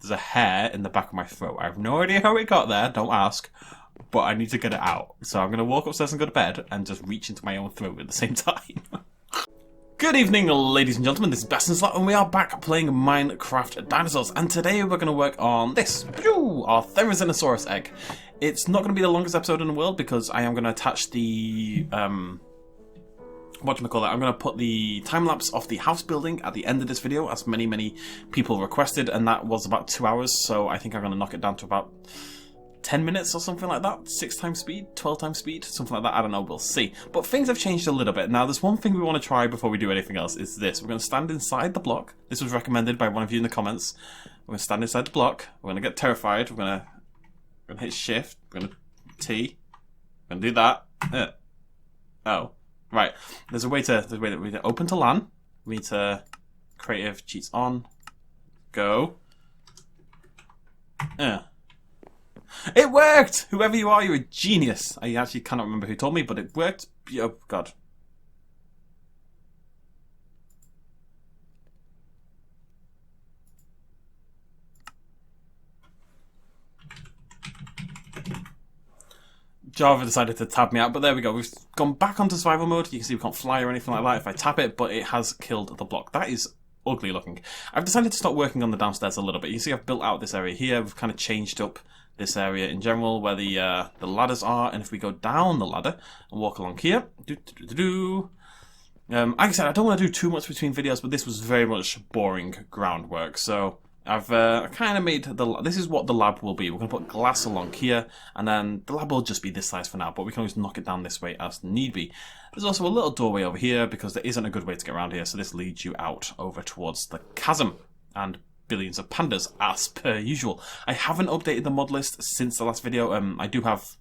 there's a hair in the back of my throat. I have no idea how it got there, don't ask, but I need to get it out. So I'm going to walk upstairs and go to bed and just reach into my own throat at the same time. Good evening, ladies and gentlemen, this is Bastinslot, and we are back playing Minecraft Dinosaurs, and today we're going to work on this, our Therizinosaurus egg. It's not going to be the longest episode in the world, because I am going to attach the, I'm going to put the time-lapse of the house building at the end of this video, as many people requested, and that was about 2 hours, so I think I'm going to knock it down to about 10 minutes or something like that, 6 times speed, 12 times speed, something like that, I don't know, we'll see. But things have changed a little bit. Now there's one thing we want to try before we do anything else, is this. We're going to stand inside the block. This was recommended by one of you in the comments. We're going to stand inside the block, we're going to get terrified, we're going to hit shift, we're going to T, we're going to do that. Oh, right, there's a way to open to LAN, we need to creative cheats on, go, It worked! Whoever you are, you're a genius. I actually cannot remember who told me, but it worked. Oh, God. Java decided to tab me out, but there we go. We've gone back onto survival mode. You can see we can't fly or anything like that if I tap it, but it has killed the block. That is ugly looking. I've decided to start working on the downstairs a little bit. You see I've built out this area here. We've kind of changed up this area in general where the ladders are, and if we go down the ladder and walk along here, like I said, I don't want to do too much between videos, but this was very much boring groundwork, so I've kind of made this is what the lab will be. We're going to put glass along here, and then the lab will just be this size for now, but we can always knock it down this way as need be. There's also a little doorway over here because there isn't a good way to get around here, so this leads you out over towards the chasm and billions of pandas, as per usual. I haven't updated the mod list since the last video. I do have,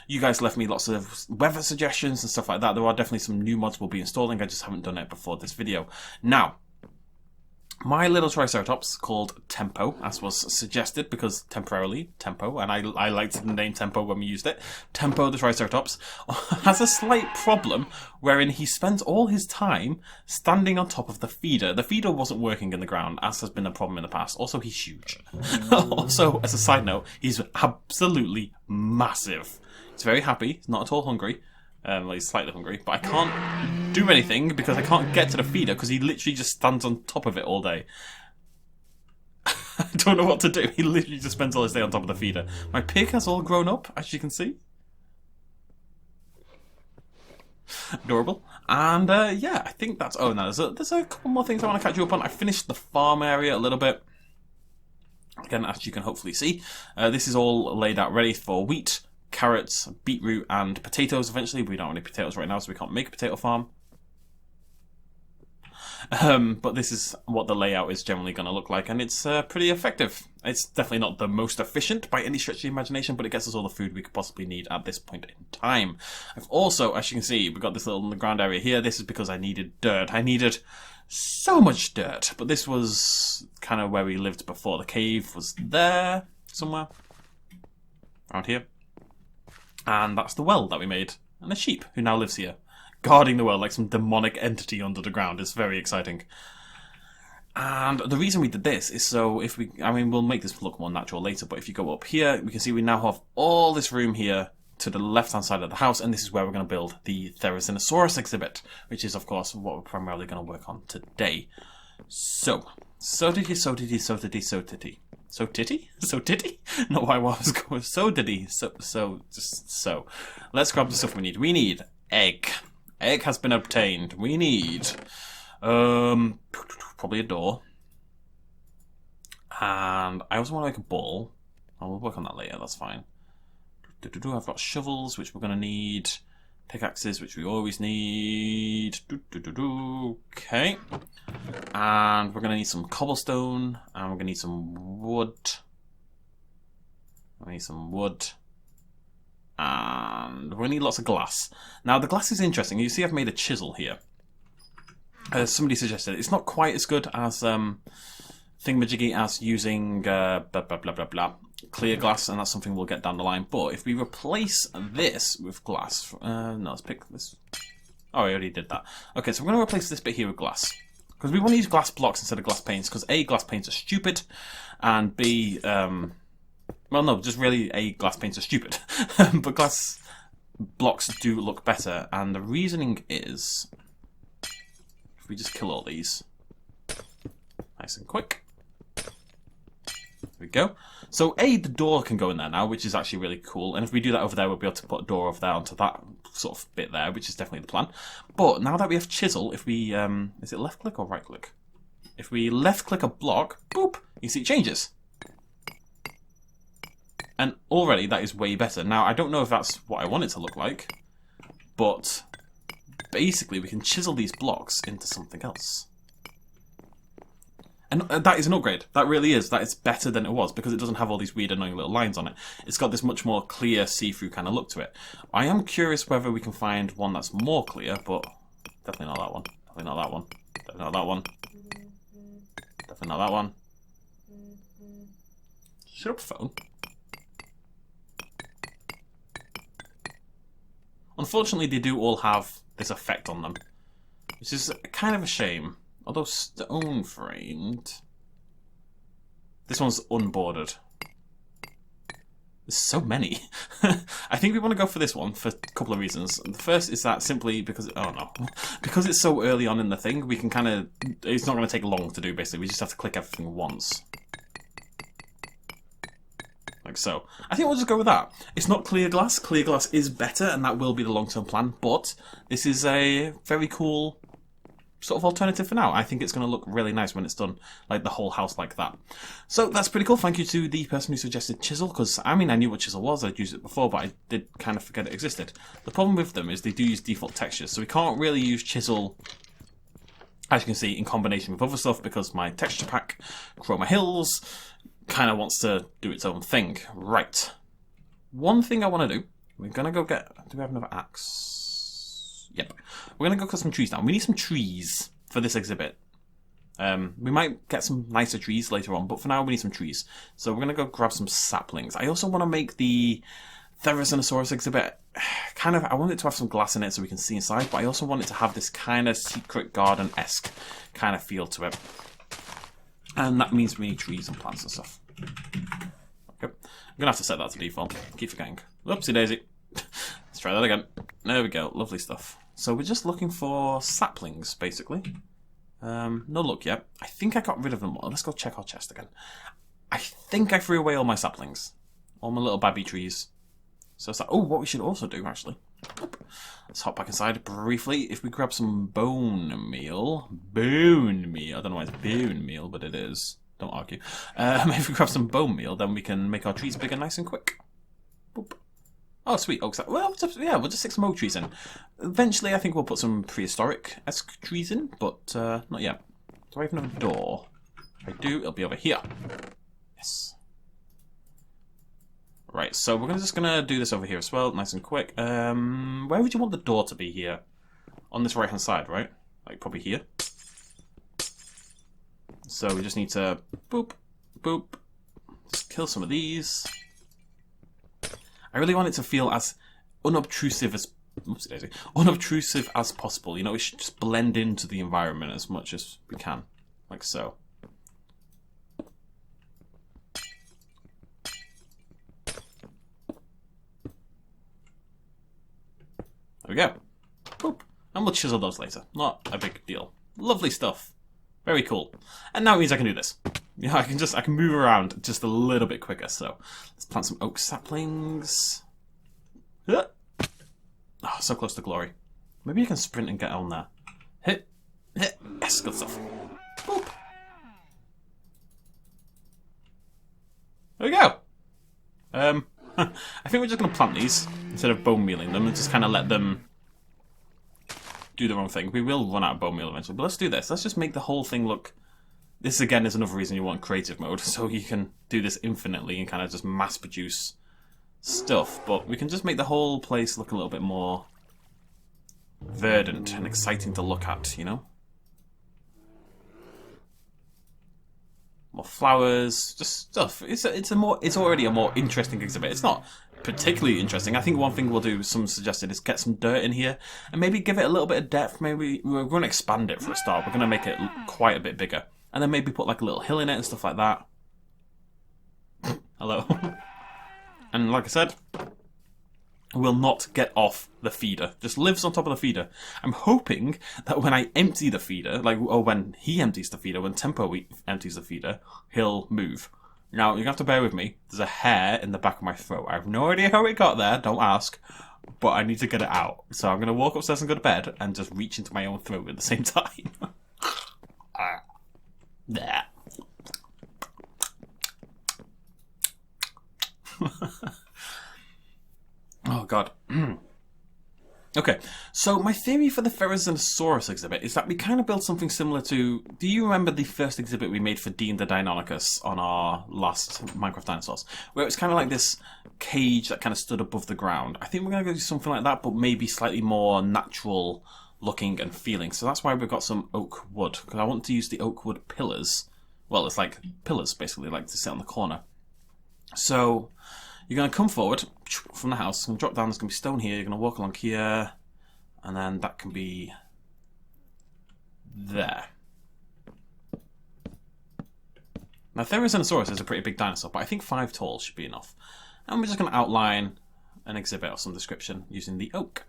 you guys left me lots of weather suggestions and stuff like that. There are definitely some new mods we'll be installing. I just haven't done it before this video. Now, my little Triceratops, called Tempo, as was suggested, because temporarily, Tempo, and I liked the name Tempo when we used it, Tempo the Triceratops, has a slight problem wherein he spends all his time standing on top of the feeder. The feeder wasn't working in the ground, as has been a problem in the past. Also, he's huge. Also, as a side note, he's absolutely massive. He's very happy, he's not at all hungry. Well, he's slightly hungry, but I can't do anything because I can't get to the feeder because he literally just stands on top of it all day. I don't know what to do. He literally just spends all his day on top of the feeder. My pig has all grown up, as you can see. Adorable. And yeah, I think that's... Oh, no, there's a couple more things I want to catch you up on. I finished the farm area a little bit. Again, as you can hopefully see, this is all laid out ready for wheat, carrots, beetroot, and potatoes eventually. We don't have any potatoes right now, so we can't make a potato farm. But this is what the layout is generally going to look like, and it's pretty effective. It's definitely not the most efficient by any stretch of the imagination, but it gets us all the food we could possibly need at this point in time. I've also, as you can see, we've got this little ground area here. This is because I needed dirt. I needed so much dirt, but this was kind of where we lived before. The cave was there somewhere around here. And that's the well that we made. And a sheep who now lives here, guarding the well like some demonic entity under the ground. It's very exciting. And the reason we did this is so if we... I mean, we'll make this look more natural later, but if you go up here, we can see we now have all this room here to the left-hand side of the house, and this is where we're going to build the Therizinosaurus Exhibit, which is, of course, what we're primarily going to work on today. So titty. Not why I was going. So did he. So. Let's grab the stuff we need. We need egg. Egg has been obtained. We need probably a door. And I also want to make a ball. We'll work on that later. That's fine. I've got shovels, which we're going to need. Pickaxes, which we always need. Okay. And we're going to need some cobblestone. And we're going to need some wood. And we're going to need lots of glass. Now, the glass is interesting. You see I've made a chisel here. Somebody suggested it's not quite as good as thingamajiggy as using clear glass, and that's something we'll get down the line. But if we replace this with glass, no, let's pick this. Oh, I already did that. Okay, so we're going to replace this bit here with glass because we want to use glass blocks instead of glass panes. Because A, glass panes are stupid, and B, well, no, just really A, glass paints are stupid, but glass blocks do look better, and the reasoning is, if we just kill all these, nice and quick. There we go. So A, the door can go in there now, which is actually really cool. And if we do that over there, we'll be able to put a door over there onto that sort of bit there, which is definitely the plan. But now that we have chisel, if we, is it left click or right click? If we left click a block, boop, you see it changes. And already that is way better. Now, I don't know if that's what I want it to look like, but basically we can chisel these blocks into something else. And that is an upgrade. That really is. That is better than it was because it doesn't have all these weird annoying little lines on it. It's got this much more clear see-through kind of look to it. I am curious whether we can find one that's more clear, but definitely not that one. Definitely not that one. Definitely not that one. Definitely not that one. Shut up, phone. Unfortunately, they do all have this effect on them, which is kind of a shame. Although stone framed, this one's unbordered. There's so many. I think we want to go for this one for a couple of reasons. The first is that simply because, because it's so early on in the thing, we can kind of, it's not going to take long to do basically. We just have to click everything once. Like so. I think we'll just go with that. It's not clear glass. Clear glass is better, and that will be the long-term plan, but this is a very cool sort of alternative for now. I think it's going to look really nice when it's done, like the whole house like that. So that's pretty cool. Thank you to the person who suggested chisel, because I mean I knew what chisel was, I'd used it before, but I did kind of forget it existed. The problem with them is they do use default textures, so we can't really use chisel, as you can see, in combination with other stuff, because my texture pack, Chroma Hills, kind of wants to do its own thing. Right. One thing I want to do, we're going to go get, do we have another axe? Yep. We're going to go cut some trees down. We need some trees for this exhibit. We might get some nicer trees later on, but for now we need some trees. So we're going to go grab some saplings. I also want to make the Therizinosaurus exhibit kind of, I want it to have some glass in it so we can see inside, but I also want it to have this kind of secret garden-esque kind of feel to it. And that means we need trees and plants and stuff. Okay. I'm going to have to set that to default. Keep forgetting. Whoopsie daisy. Let's try that again. There we go. Lovely stuff. So we're just looking for saplings, basically. No luck yet. I think I got rid of them all. Let's go check our chest again. I think I threw away all my saplings. All my little babby trees. So, oh, what we should also do, actually. Let's hop back inside briefly. If we grab some bone meal. Bone meal. I don't know why it's bone meal, but it is. Don't argue. If we grab some bone meal, then we can make our trees bigger nice and quick. Boop. Oh, sweet. Oh, well, yeah, we'll just stick some oak trees in. Eventually, I think we'll put some prehistoric-esque trees in, but not yet. Do I even have a door? If I do, it'll be over here. Yes. Right, so we're just going to do this over here as well, nice and quick. Where would you want the door to be here? On this right-hand side, right? Like, probably here. So we just need to boop, boop. Just kill some of these. I really want it to feel as unobtrusive as unobtrusive as possible. You know, it should just blend into the environment as much as we can, like so. There we go. Boop. And we'll chisel those later. Not a big deal. Lovely stuff. Very cool. And now it means I can do this. Yeah, I can move around just a little bit quicker. So let's plant some oak saplings. Oh, so close to glory. Maybe you can sprint and get on there. Hit, hit. Yes, good stuff. Boop. There we go. I think we're just going to plant these instead of bone mealing them and just kind of let them do their own thing. We will run out of bone meal eventually, but let's do this. Let's just make the whole thing look... This, again, is another reason you want creative mode, so you can do this infinitely and kind of just mass produce stuff, but we can just make the whole place look a little bit more verdant and exciting to look at, you know? More flowers, just stuff. It's already a more interesting exhibit. It's not particularly interesting. I think one thing we'll do, some suggested, is get some dirt in here and maybe give it a little bit of depth. Maybe we're going to expand it for a start. We're going to make it quite a bit bigger. And then maybe put like a little hill in it and stuff like that. Hello. And like I said, will not get off the feeder. Just lives on top of the feeder. I'm hoping that when I empty the feeder, or when he empties the feeder, when Tempo empties the feeder, he'll move. Now, you have to bear with me. There's a hair in the back of my throat. I have no idea how it got there, don't ask. But I need to get it out. So I'm going to walk upstairs and go to bed and just reach into my own throat at the same time. There. Oh, God. Okay, so my theory for the Therizinosaurus exhibit is that we kind of built something similar to... Do you remember the first exhibit we made for Dean the Deinonychus on our last Minecraft Dinosaurs? Where it was kind of like this cage that kind of stood above the ground. I think we're going to do something like that, but maybe slightly more natural looking and feeling. So that's why we've got some oak wood, because I want to use the oak wood pillars. Well, it's like pillars, basically, like to sit on the corner. So... You're going to come forward from the house, it's going to drop down, there's going to be stone here, you're going to walk along here, and then that can be there. Now, Therizinosaurus is a pretty big dinosaur, but I think 5 tall should be enough. And we're just going to outline an exhibit of some description using the oak.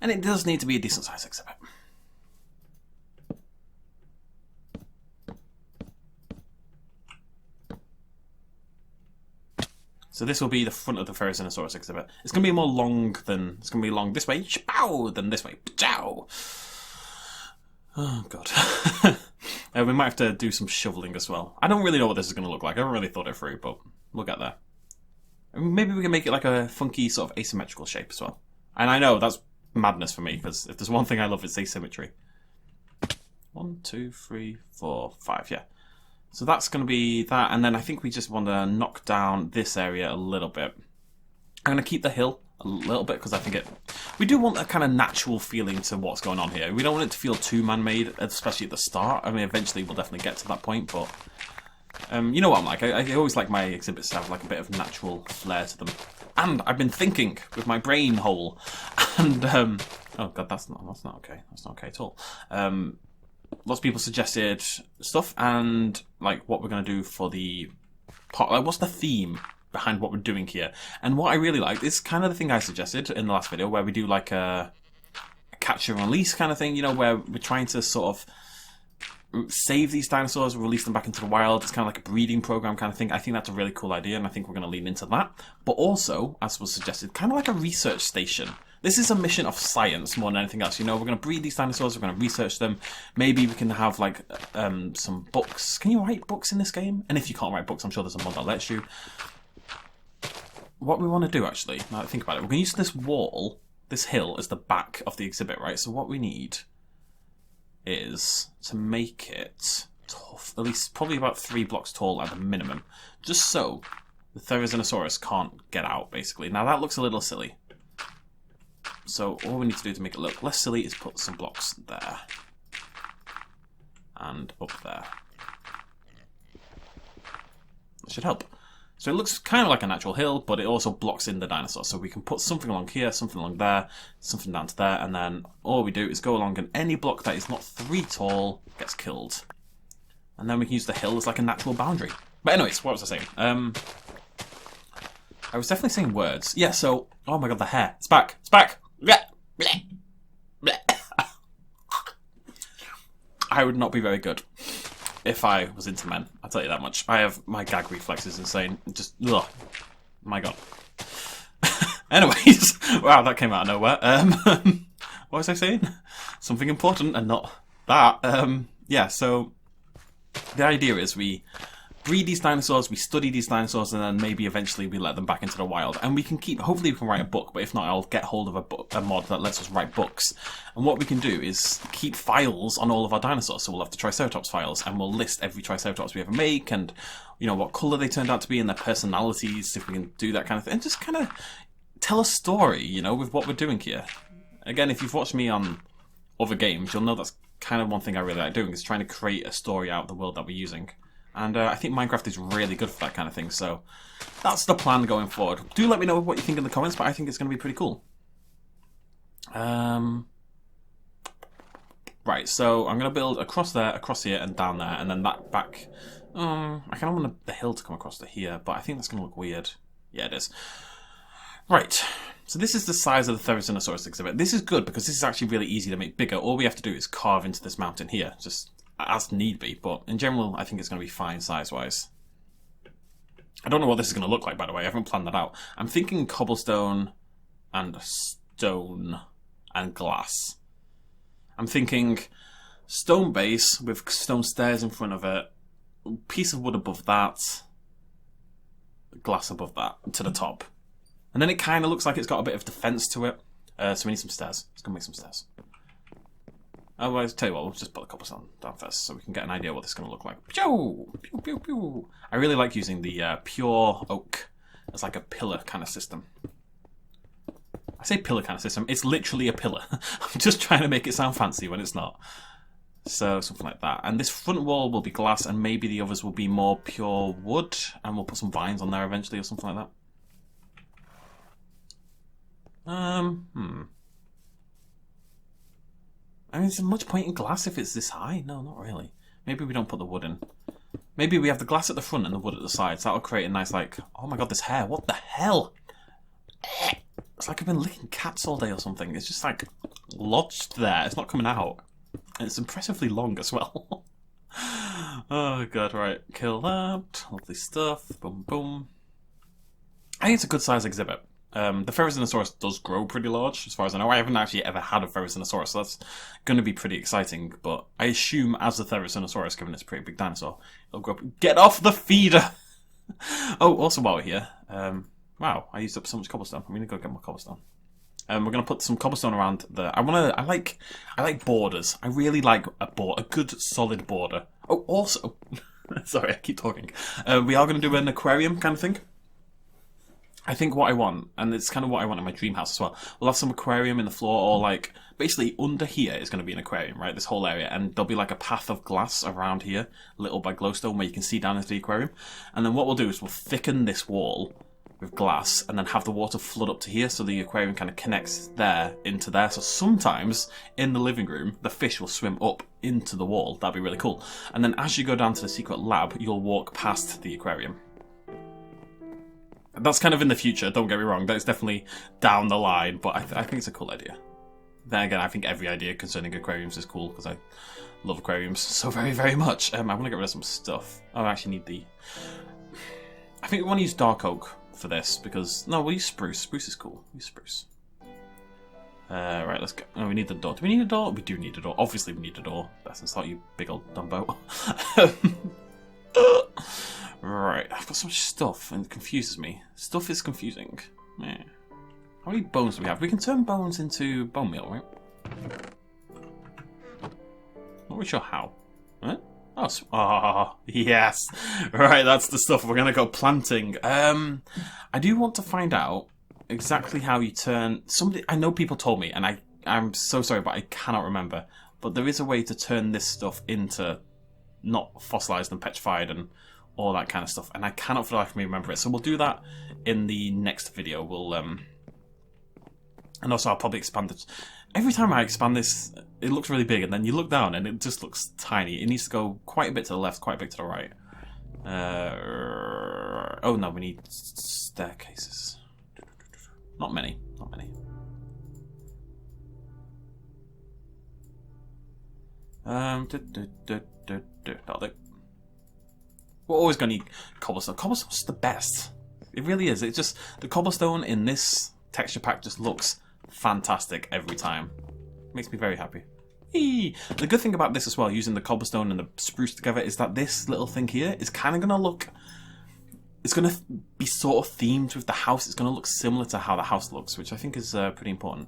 And it does need to be a decent size exhibit. So this will be the front of the Therizinosaurus exhibit. It's going to be more long than... It's going to be long this way, pow, than this way, chow. Oh, God. We might have to do some shoveling as well. I don't really know what this is going to look like. I haven't really thought it through, but we'll get there. Maybe we can make it like a funky sort of asymmetrical shape as well. And I know that's madness for me, because if there's one thing I love, it's asymmetry. 1, 2, 3, 4, 5, yeah. So that's going to be that, and then I think we just want to knock down this area a little bit. I'm going to keep the hill a little bit, because I think we do want a kind of natural feeling to what's going on here. We don't want it to feel too man-made, especially at the start. I mean, eventually we'll definitely get to that point, but you know what I'm like. I always like my exhibits to have like a bit of natural flair to them. And I've been thinking with my brain hole, and oh God, that's not okay. That's not okay at all. Lots of people suggested stuff and like what we're going to do for the part. Like, what's the theme behind what we're doing here? And what I really liked is kind of the thing I suggested in the last video, where we do like a catch and release kind of thing. You know, where we're trying to sort of save these dinosaurs, release them back into the wild. It's kind of like a breeding program kind of thing. I think that's a really cool idea, and I think we're going to lean into that. But also, as was suggested, kind of like a research station. This is a mission of science more than anything else. You know, we're going to breed these dinosaurs, we're going to research them. Maybe we can have, like, some books. Can you write books in this game? And if you can't write books, I'm sure there's a mod that lets you. What we want to do, actually, now that I think about it, we're going to use this wall, this hill, as the back of the exhibit, right? So what we need is to make it tough, at least probably about 3 blocks tall at the minimum, just so the Therizinosaurus can't get out, basically. Now, that looks a little silly. So all we need to do to make it look less silly is put some blocks there. And up there. That should help. So it looks kind of like a natural hill, but it also blocks in the dinosaur. So we can put something along here, something along there, something down to there, and then all we do is go along, and any block that is not 3 tall gets killed. And then we can use the hill as like a natural boundary. But anyways, what was I saying? I was definitely saying words. Yeah, so... Oh my God, the hair. It's back. It's back. I would not be very good if I was into men. I'll tell you that much. My gag reflex is insane. Just, ugh. My God. Anyways, wow, that came out of nowhere. What was I saying? Something important and not that. Yeah, so the idea is we breed these dinosaurs, we study these dinosaurs, and then maybe eventually we let them back into the wild. And we can keep, hopefully we can write a book, but if not, I'll get hold of a mod that lets us write books. And what we can do is keep files on all of our dinosaurs. So we'll have the Triceratops files, and we'll list every Triceratops we ever make, and, you know, what colour they turned out to be, and their personalities, if we can do that kind of thing. And just kind of tell a story, you know, with what we're doing here. Again, if you've watched me on other games, you'll know that's kind of one thing I really like doing, is trying to create a story out of the world that we're using. And I think Minecraft is really good for that kind of thing, so that's the plan going forward. Do let me know what you think in the comments, but I think it's going to be pretty cool. Right, so I'm going to build across there, across here, and down there, and then that back... I kind of want the hill to come across to here, but I think that's going to look weird. Yeah, it is. Right, so this is the size of the Therizinosaurus exhibit. This is good because this is actually really easy to make bigger. All we have to do is carve into this mountain here, just as need be, but in general, I think it's going to be fine size-wise. I don't know what this is going to look like, by the way. I haven't planned that out. I'm thinking cobblestone and stone and glass. I'm thinking stone base with stone stairs in front of it, piece of wood above that, glass above that, to the top. And then it kind of looks like it's got a bit of defense to it. So we need some stairs. Let's go make some stairs. Otherwise, tell you what, we'll just put the cobblestone down first so we can get an idea what this is going to look like. Pew! Pew, pew, pew. I really like using the pure oak as like a pillar kind of system. I say pillar kind of system. It's literally a pillar. I'm just trying to make it sound fancy when it's not. So, something like that. And this front wall will be glass and maybe the others will be more pure wood. And we'll put some vines on there eventually or something like that. I mean, is there much point in glass if it's this high? No, not really. Maybe we don't put the wood in. Maybe we have the glass at the front and the wood at the sides. That'll create a nice, like... Oh my god, this hair. What the hell? It's like I've been licking cats all day or something. It's just, like, lodged there. It's not coming out. And it's impressively long as well. Oh god, right. Kill that. Lovely stuff. Boom, boom. I think it's a good size exhibit. The Therizinosaurus does grow pretty large, as far as I know. I haven't actually ever had a Therizinosaurus, so that's going to be pretty exciting. But I assume as the Therizinosaurus, given it's a pretty big dinosaur, it'll grow up. Get off the feeder! Oh, also while we're here, wow, I used up so much cobblestone. I'm going to go get more cobblestone. We're going to put some cobblestone around the... I like borders. I really like a good solid border. Oh, also, sorry, I keep talking. We are going to do an aquarium kind of thing. I think what I want, and it's kind of what I want in my dream house as well, we'll have some aquarium in the floor, or like, basically under here is going to be an aquarium, right, this whole area, and there'll be like a path of glass around here, lit by glowstone, where you can see down into the aquarium, and then what we'll do is we'll thicken this wall with glass, and then have the water flood up to here, so the aquarium kind of connects there into there, so sometimes, in the living room, the fish will swim up into the wall. That'd be really cool. And then as you go down to the secret lab, you'll walk past the aquarium. That's kind of in the future, don't get me wrong. That's definitely down the line, but I think it's a cool idea. Then again, I think every idea concerning aquariums is cool, because I love aquariums so very, very much. I want to get rid of some stuff. Oh, I actually need the... I think we want to use dark oak for this, because... No, we'll use spruce. Spruce is cool. We'll use spruce. Right, let's go. Oh, we need the door. Do we need a door? We do need a door. Obviously, we need a door. That's not start, you big old Dumbo. Right, I've got so much stuff and it confuses me. Stuff is confusing. Yeah. How many bones do we have? We can turn bones into bone meal, right? Not really sure how. Huh? Oh, yes. Right, that's the stuff. We're going to go planting. I do want to find out exactly how you turn... I know people told me, and I'm so sorry, but I cannot remember. But there is a way to turn this stuff into not fossilized and petrified and all that kind of stuff, and I cannot for the life of me remember it. So we'll do that in the next video. We'll and also I'll probably expand it. Every time I expand this, it looks really big, and then you look down and it just looks tiny. It needs to go quite a bit to the left, quite a bit to the right. Oh no, we need staircases. Not many, not many. That'll do. We're always going to need cobblestone. Cobblestone's the best. It really is. It's just, the cobblestone in this texture pack just looks fantastic every time. Makes me very happy. Eee! The good thing about this as well, using the cobblestone and the spruce together, is that this little thing here is kind of going to look... It's going to be sort of themed with the house. It's going to look similar to how the house looks, which I think is pretty important.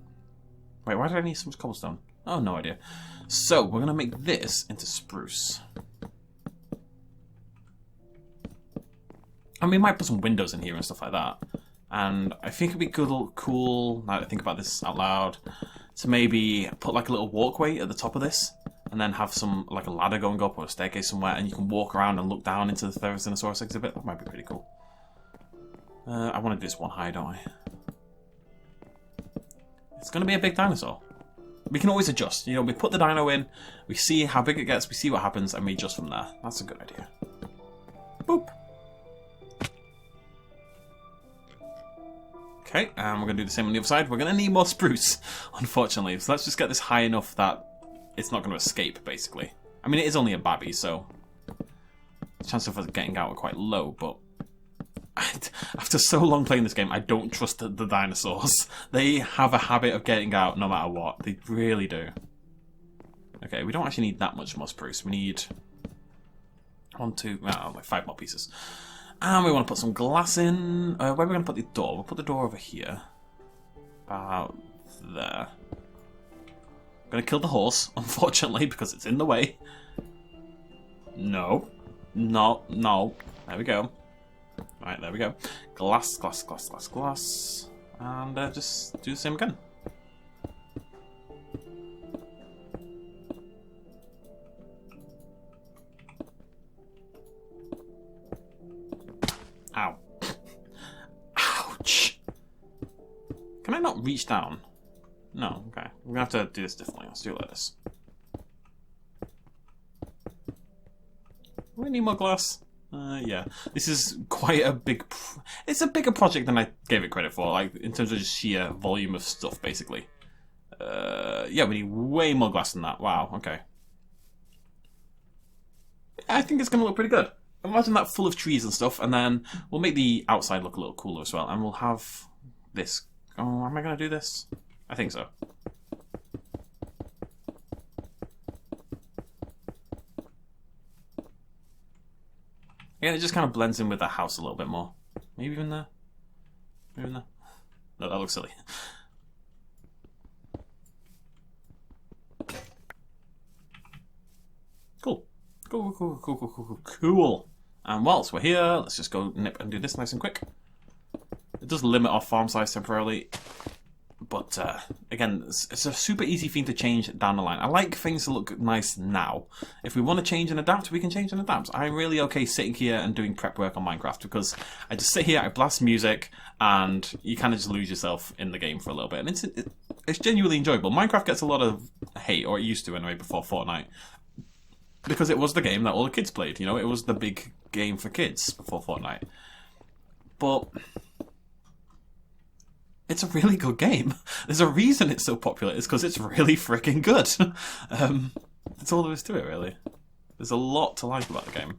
Wait, why did I need so much cobblestone? Oh, no idea. So, we're going to make this into spruce. And we might put some windows in here and stuff like that. And I think it'd be cool, now that I think about this out loud, to maybe put like a little walkway at the top of this, and then have some, like a ladder going up or a staircase somewhere, and you can walk around and look down into the Therizinosaurus exhibit. That might be pretty cool. I want to do this one high, don't I? It's going to be a big dinosaur. We can always adjust. You know, we put the dino in, we see how big it gets, we see what happens, and we adjust from there. That's a good idea. Boop. Okay, and we're going to do the same on the other side. We're going to need more spruce, unfortunately. So let's just get this high enough that it's not going to escape, basically. I mean, it is only a babby, so the chances of us getting out are quite low, but after so long playing this game, I don't trust the dinosaurs. They have a habit of getting out no matter what. They really do. Okay, we don't actually need that much more spruce. We need like 5 more pieces. And we want to put some glass in. Where are we going to put the door? We'll put the door over here. About there. I'm going to kill the horse, unfortunately, because it's in the way. No. No. No. There we go. Right, there we go. Glass, glass, glass, glass, glass. And just do the same again. Ow. Ouch. Can I not reach down? No, okay. We're going to have to do this differently. Let's do it like this. We need more glass. Yeah. This is quite a big... It's a bigger project than I gave it credit for, like, in terms of just sheer volume of stuff, basically. Yeah, we need way more glass than that. Wow, okay. I think it's going to look pretty good. Imagine that full of trees and stuff, and then we'll make the outside look a little cooler as well, and we'll have this. Oh, am I going to do this? I think so. Yeah, it just kind of blends in with the house a little bit more. Maybe even there. Maybe even there. No, that looks silly. Cool. Cool, cool, cool, cool, cool, cool, cool. And whilst we're here, let's just go nip and do this nice and quick. It does limit our farm size temporarily. But, again, it's a super easy thing to change down the line. I like things to look nice now. If we want to change and adapt, we can change and adapt. I'm really okay sitting here and doing prep work on Minecraft because I just sit here, I blast music, and you kind of just lose yourself in the game for a little bit. And it's genuinely enjoyable. Minecraft gets a lot of hate, or it used to anyway, before Fortnite. Because it was the game that all the kids played, you know? It was the big game for kids before Fortnite. But it's a really good game. There's a reason it's so popular. It's because it's really freaking good. That's all there is to it, really. There's a lot to like about the game.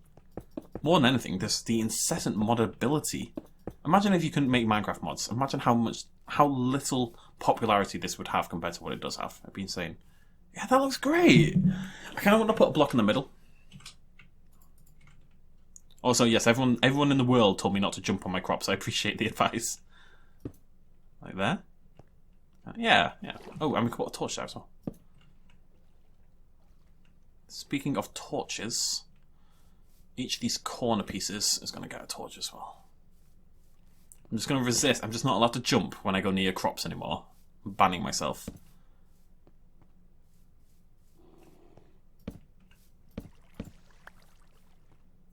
More than anything, there's the incessant modability. Imagine if you couldn't make Minecraft mods. Imagine how little popularity this would have compared to what it does have. I'd be insane. Yeah, that looks great. I kind of want to put a block in the middle. Also, yes, everyone in the world told me not to jump on my crops. I appreciate the advice. Like there? Yeah, yeah. Oh, and we can put a torch there as well. Speaking of torches, each of these corner pieces is going to get a torch as well. I'm just going to resist. I'm just not allowed to jump when I go near crops anymore. I'm banning myself.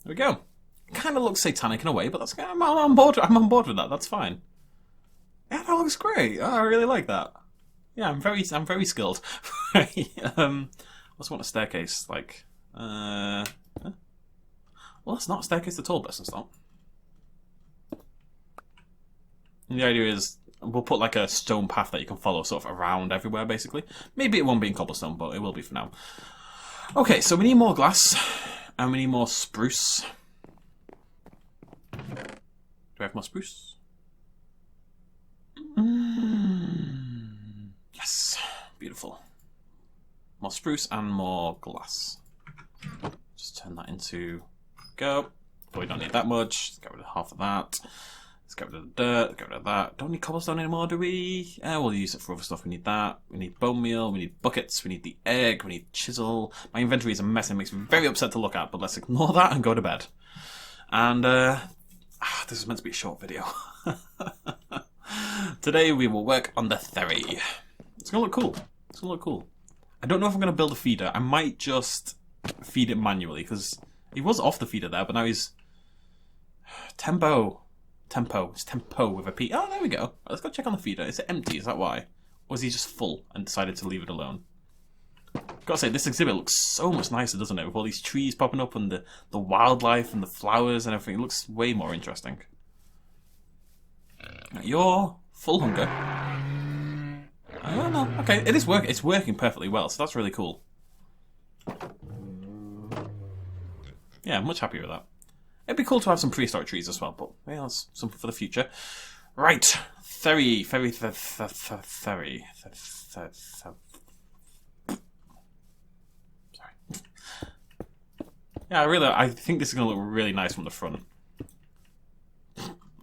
There we go. Kind of looks satanic in a way, but that's I'm on board. I'm on board with that. That's fine. Yeah, that looks great. Oh, I really like that. Yeah, I'm very skilled. What's one a staircase like? Well, it's not a staircase at all, but it's not. And the idea is we'll put like a stone path that you can follow sort of around everywhere, basically. Maybe it won't be in cobblestone, but it will be for now. Okay, so we need more glass. And we need more spruce. Do we have more spruce? Yes. Beautiful. More spruce and more glass. Just turn that into... Go. But we don't need that much. Let's get rid of half of that. Let's get rid of the dirt. Get rid of that. Don't need cobblestone anymore, do we? We'll use it for other stuff. We need that. We need bone meal. We need buckets. We need the egg. We need chisel. My inventory is a mess and it makes me very upset to look at, but let's ignore that and go to bed. And this is meant to be a short video. Today we will work on the Theri. It's going to look cool. It's going to look cool. I don't know if I'm going to build a feeder. I might just feed it manually because he was off the feeder there, but now he's... Tempo. It's tempo with a P. Oh, there we go. Let's go check on the feeder. Is it empty? Is that why? Or is he just full and decided to leave it alone? Gotta say, this exhibit looks so much nicer, doesn't it? With all these trees popping up and the wildlife and the flowers and everything. It looks way more interesting. You're full hunger. Oh, no. Okay, it is working. It's working perfectly well, so that's really cool. Yeah, I'm much happier with that. It'd be cool to have some prehistoric trees as well, but yeah, that's something for the future. Right. Sorry. Yeah, I think this is going to look really nice from the front.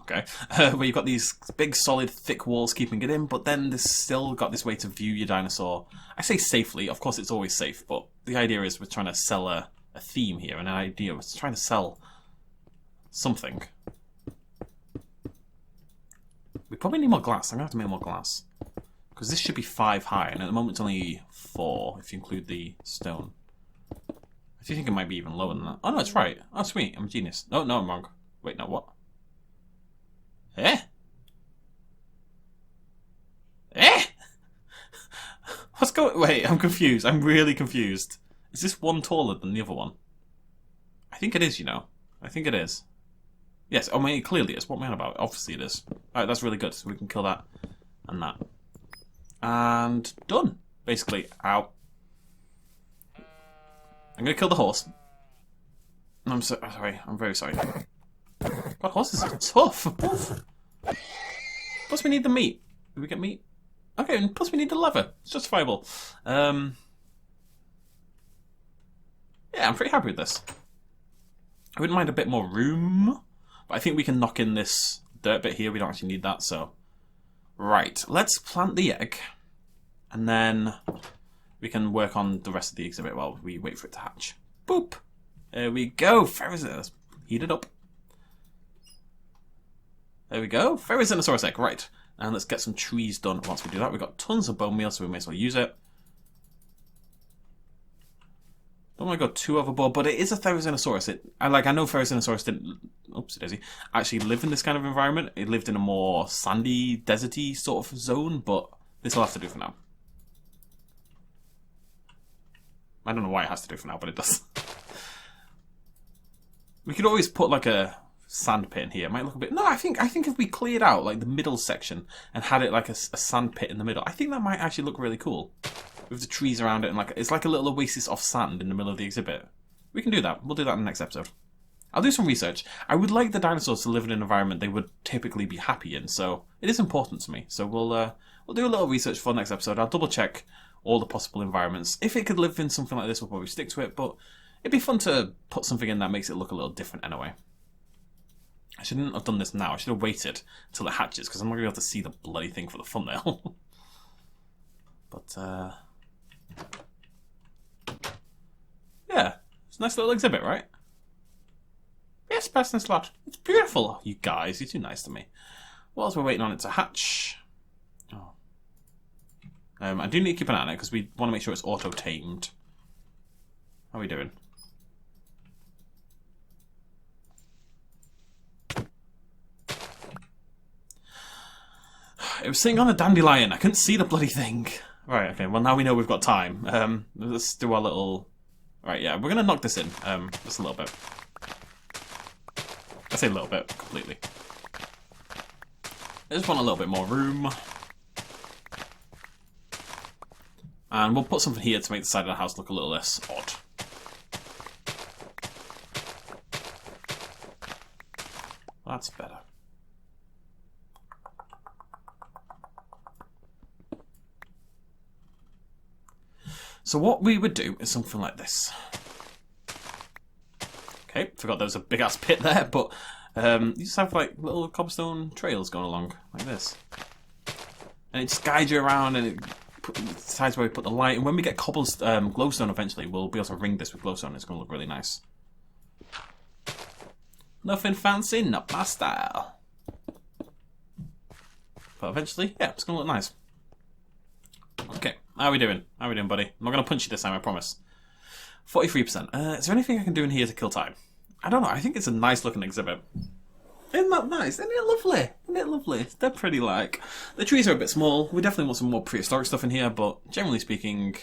Okay. Where you've got these big, solid, thick walls keeping it in, but then there's still got this way to view your dinosaur. I say safely. Of course, it's always safe, but the idea is we're trying to sell a theme here, and an idea. We're trying to sell something. We probably need more glass. I'm going to have to make more glass. Because this should be 5 high, and at the moment it's only 4, if you include the stone. I do think it might be even lower than that. Oh, no, it's right. Oh, sweet. I'm a genius. No, I'm wrong. Wait, no, what? Eh? Eh? What's going... Wait, I'm confused. I'm really confused. Is this one taller than the other one? I think it is, you know. I think it is. Yes, I mean, it clearly is. What am I on about? Obviously it is. Alright, that's really good. So we can kill that and that. And done, basically. Ow. I'm going to kill the horse. I'm sorry. I'm very sorry. God, horses are tough. Plus we need the meat. Do we get meat? Okay, and plus we need the leather. It's justifiable. Yeah, I'm pretty happy with this. I wouldn't mind a bit more room. But I think we can knock in this dirt bit here. We don't actually need that, so... Right, let's plant the egg. And then we can work on the rest of the exhibit while we wait for it to hatch. Boop! There we go. Let's heat it up. There we go. Therizinosaurus egg. Right. And let's get some trees done once we do that. We've got tons of bone meal, so we may as well use it. Don't want to go too overboard, but it is a Therizinosaurus. I know Therizinosaurus didn't, oopsie daisy, actually live in this kind of environment. It lived in a more sandy, deserty sort of zone, but this will have to do for now. I don't know why it has to do for now, but it does. We could always put like a sand pit in here. It might look a bit... No, I think if we cleared out like the middle section and had it like a sand pit in the middle, I think that might actually look really cool. With the trees around it and it's like a little oasis of sand in the middle of the exhibit. We can do that. We'll do that in the next episode. I'll do some research. I would like the dinosaurs to live in an environment they would typically be happy in, so it is important to me. So we'll do a little research for the next episode. I'll double check all the possible environments. If it could live in something like this, we'll probably stick to it, but it'd be fun to put something in that makes it look a little different anyway. I shouldn't have done this now. I should have waited till it hatches, because I'm not going to be able to see the bloody thing for the thumbnail. But, yeah, it's a nice little exhibit, right? Yes, best in slot. It's beautiful. Oh, you guys, you're too nice to me. Whilst we're waiting on it to hatch... Oh. I do need to keep an eye on it, because we want to make sure it's auto-tamed. How are we doing? It was sitting on a dandelion. I couldn't see the bloody thing. Right, okay, well now we know we've got time. Let's do our little... Right, yeah, we're going to knock this in. Just a little bit. I say a little bit, completely. I just want a little bit more room. And we'll put something here to make the side of the house look a little less odd. That's better. So what we would do is something like this. Okay, forgot there was a big ass pit there, but you just have like little cobblestone trails going along like this. And it just guides you around and it decides where we put the light. And when we get glowstone eventually, we'll be able to ring this with glowstone. It's going to look really nice. Nothing fancy, not my style. But eventually, yeah, it's going to look nice. Okay, how are we doing? How are we doing, buddy? I'm not going to punch you this time, I promise. 43%. Is there anything I can do in here to kill time? I don't know. I think it's a nice looking exhibit. Isn't that nice? Isn't it lovely? Isn't it lovely? They're pretty like... The trees are a bit small. We definitely want some more prehistoric stuff in here, but generally speaking...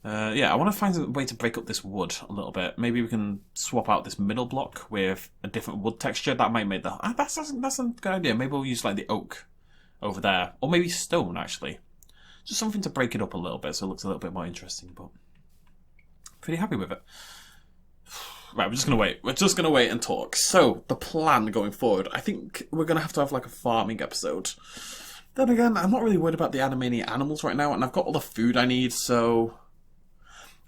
Yeah, I want to find a way to break up this wood a little bit. Maybe we can swap out this middle block with a different wood texture. That might make the... that's a good idea. Maybe we'll use like the oak over there. Or maybe stone, actually. Just something to break it up a little bit so it looks a little bit more interesting. But pretty happy with it. Right, we're just going to wait. We're just going to wait and talk. So, the plan going forward. I think we're going to have like a farming episode. Then again, I'm not really worried about the animated animals right now. And I've got all the food I need, so...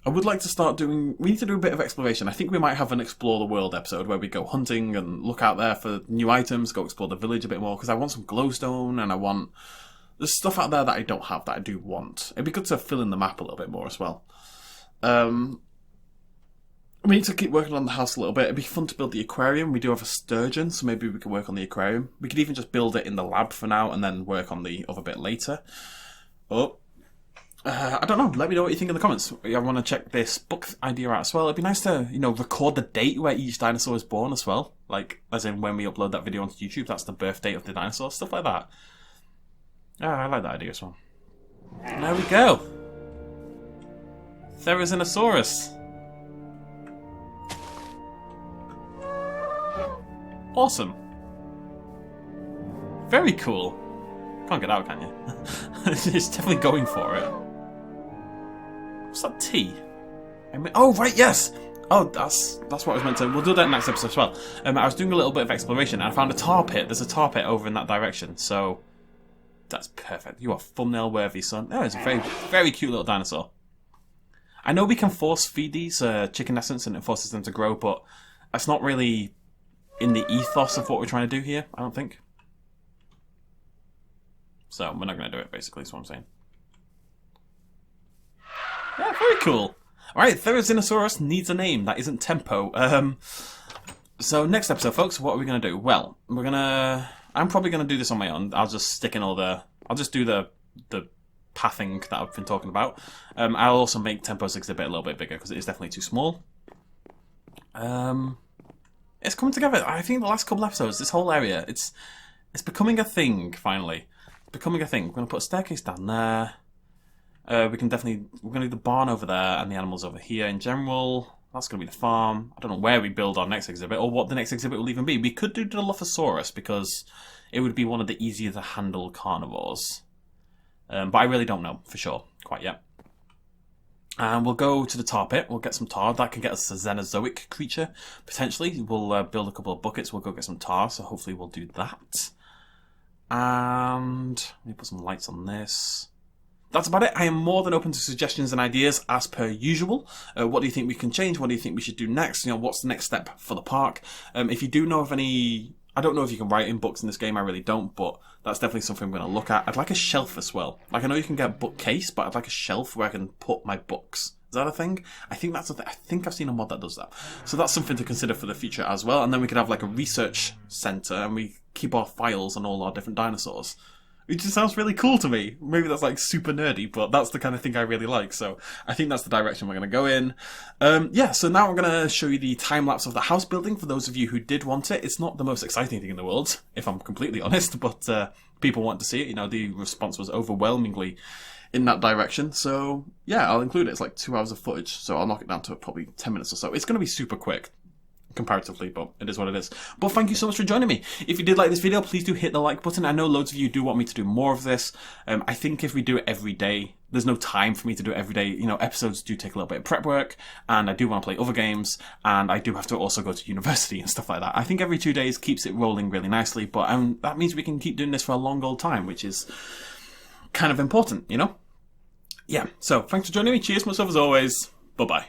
I would like to start doing... We need to do a bit of exploration. I think we might have an Explore the World episode where we go hunting and look out there for new items, go explore the village a bit more, because I want some glowstone and I want... There's stuff out there that I don't have that I do want. It'd be good to fill in the map a little bit more as well. We need to keep working on the house a little bit. It'd be fun to build the aquarium. We do have a sturgeon, so maybe we can work on the aquarium. We could even just build it in the lab for now and then work on the other bit later. Oh. I don't know. Let me know what you think in the comments. I want to check this book idea out as well. It'd be nice to, you know, record the date where each dinosaur is born as well. Like, as in when we upload that video onto YouTube, that's the birth date of the dinosaur. Stuff like that. Yeah, I like that idea as well. And there we go. Therizinosaurus. Awesome. Very cool. Can't get out, can you? It's definitely going for it. What's that T? Oh, right, yes! Oh, that's what I was meant to... We'll do that next episode as well. I was doing a little bit of exploration and I found a tar pit. There's a tar pit over in that direction, so... That's perfect. You are thumbnail worthy, son. Oh, it's a very, very cute little dinosaur. I know we can force feed these chicken essence and it forces them to grow, but that's not really in the ethos of what we're trying to do here, I don't think. So, we're not going to do it, basically, is what I'm saying. Yeah, very cool. Alright, Therizinosaurus needs a name. That isn't Tempo. So, next episode, folks, what are we going to do? Well, we're going to... I'm probably going to do this on my own. I'll just stick in all the... I'll just do the pathing that I've been talking about. I'll also make Tempo's exhibit a little bit bigger, because it is definitely too small. It's coming together. I think the last couple episodes, this whole area, it's becoming a thing, finally. Becoming a thing. We're going to put a staircase down there. We're going to do the barn over there and the animals over here in general. That's going to be the farm. I don't know where we build our next exhibit or what the next exhibit will even be. We could do Dilophosaurus because it would be one of the easier to handle carnivores. But I really don't know for sure quite yet. And we'll go to the tar pit. We'll get some tar. That can get us a Xenozoic creature, potentially. We'll build a couple of buckets. We'll go get some tar, so hopefully we'll do that. And let me put some lights on this. That's about it. I am more than open to suggestions and ideas as per usual. What do you think we can change? What do you think we should do next? You know, what's the next step for the park? If you do know of any... I don't know if you can write in books in this game, I really don't, but that's definitely something I'm going to look at. I'd like a shelf as well. Like, I know you can get a bookcase, but I'd like a shelf where I can put my books. Is that a thing? I think that's a thing. I think I've seen a mod that does that. So that's something to consider for the future as well. And then we could have like a research centre and we keep our files on all our different dinosaurs. It just sounds really cool to me. Maybe that's like super nerdy, but that's the kind of thing I really like. So I think that's the direction we're going to go in. Yeah, so now I'm going to show you the time-lapse of the house building for those of you who did want it. It's not the most exciting thing in the world, if I'm completely honest, but people want to see it. You know, the response was overwhelmingly in that direction. So yeah, I'll include it. It's like 2 hours of footage, so I'll knock it down to probably 10 minutes or so. It's going to be super quick. Comparatively, but it is what it is. But thank you so much for joining me. If you did like this video, please do hit the like button. I know loads of you do want me to do more of this. I think if we do it every day, there's no time for me to do it every day. You know, episodes do take a little bit of prep work, and I do want to play other games, and I do have to also go to university and stuff like that. I think every 2 days keeps it rolling really nicely, but that means we can keep doing this for a long old time, which is kind of important, you know? Yeah, so thanks for joining me. Cheers, much love as always. Bye-bye.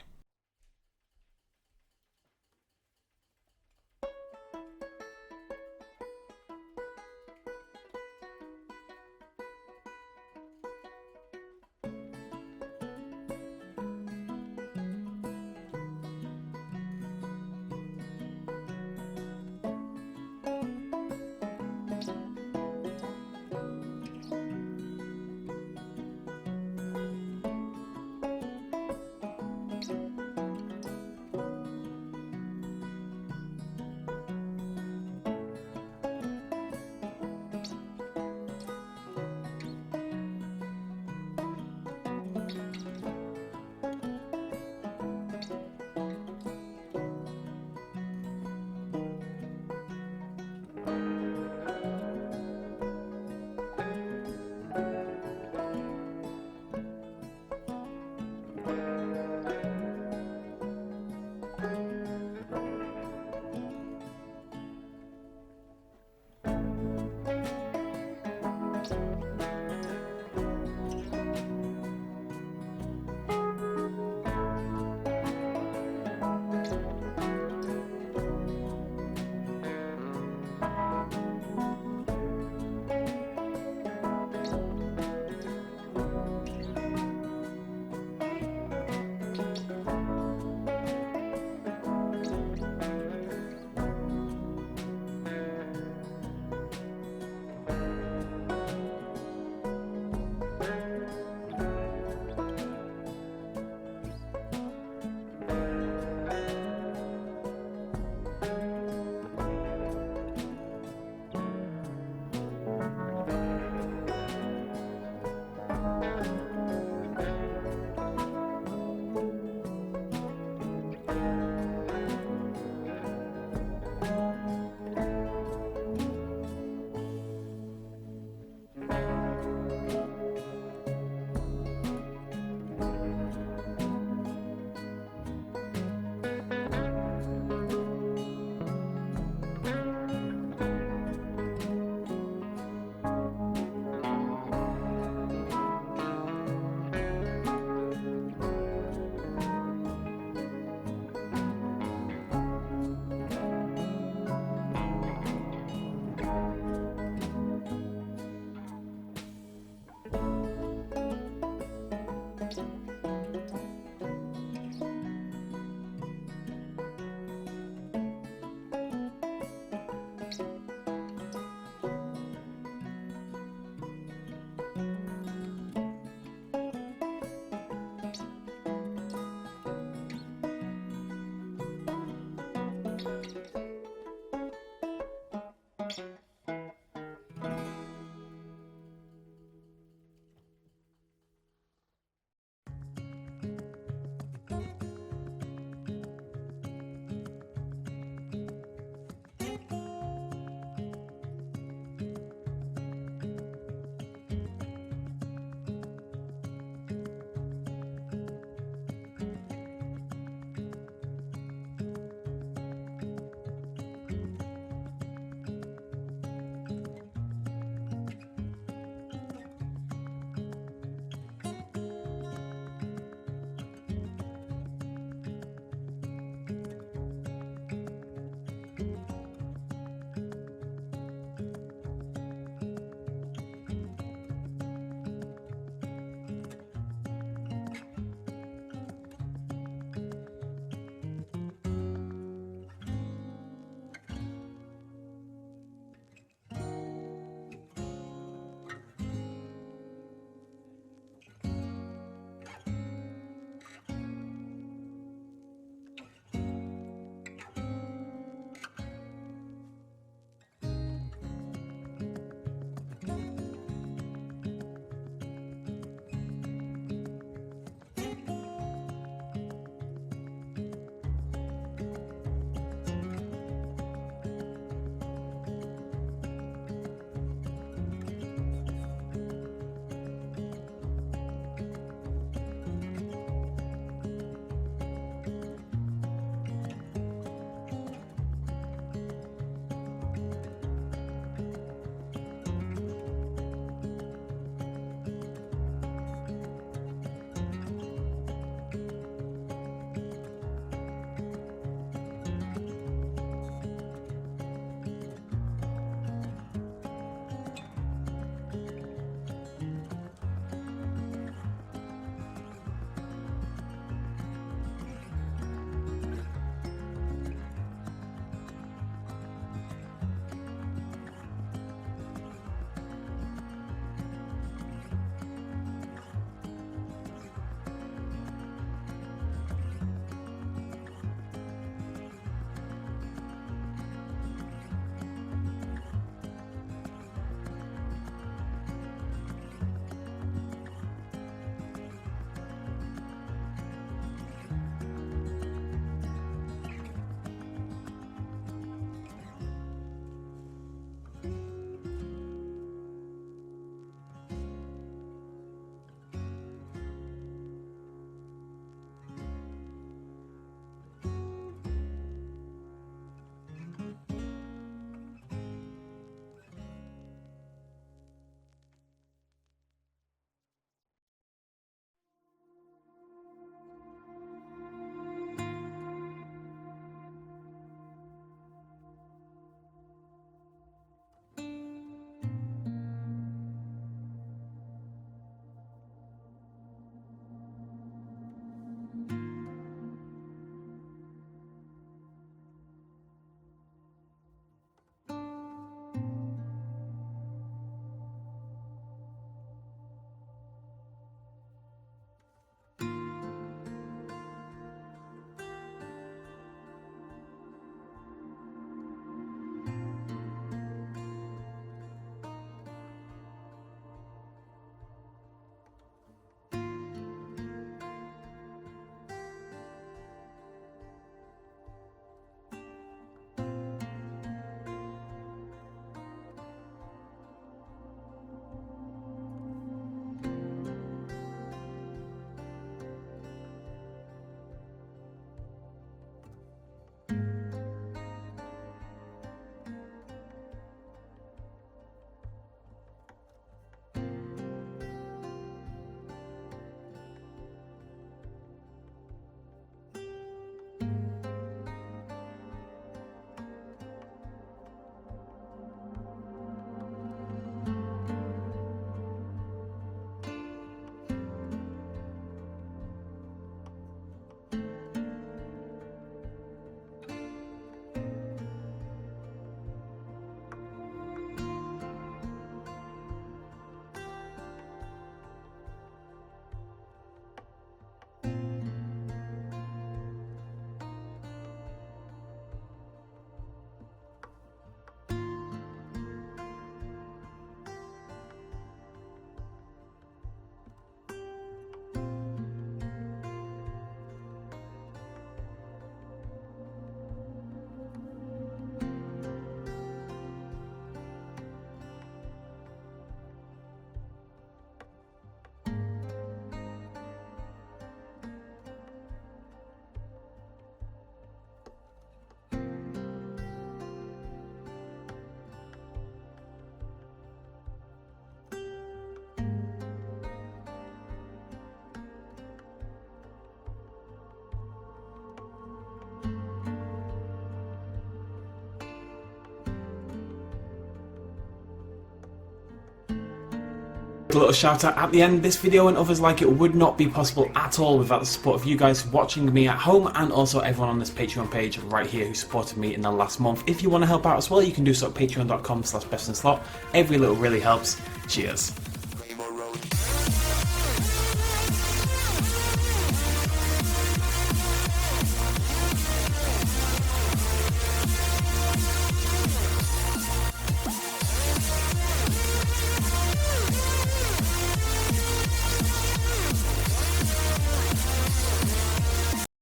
quick little shout out at the end. This video and others like it would not be possible at all without the support of you guys watching me at home, and also everyone on this Patreon page right here who supported me in the last month. If you want to help out as well, you can do so at patreon.com/bestinslot. Every little really helps. Cheers.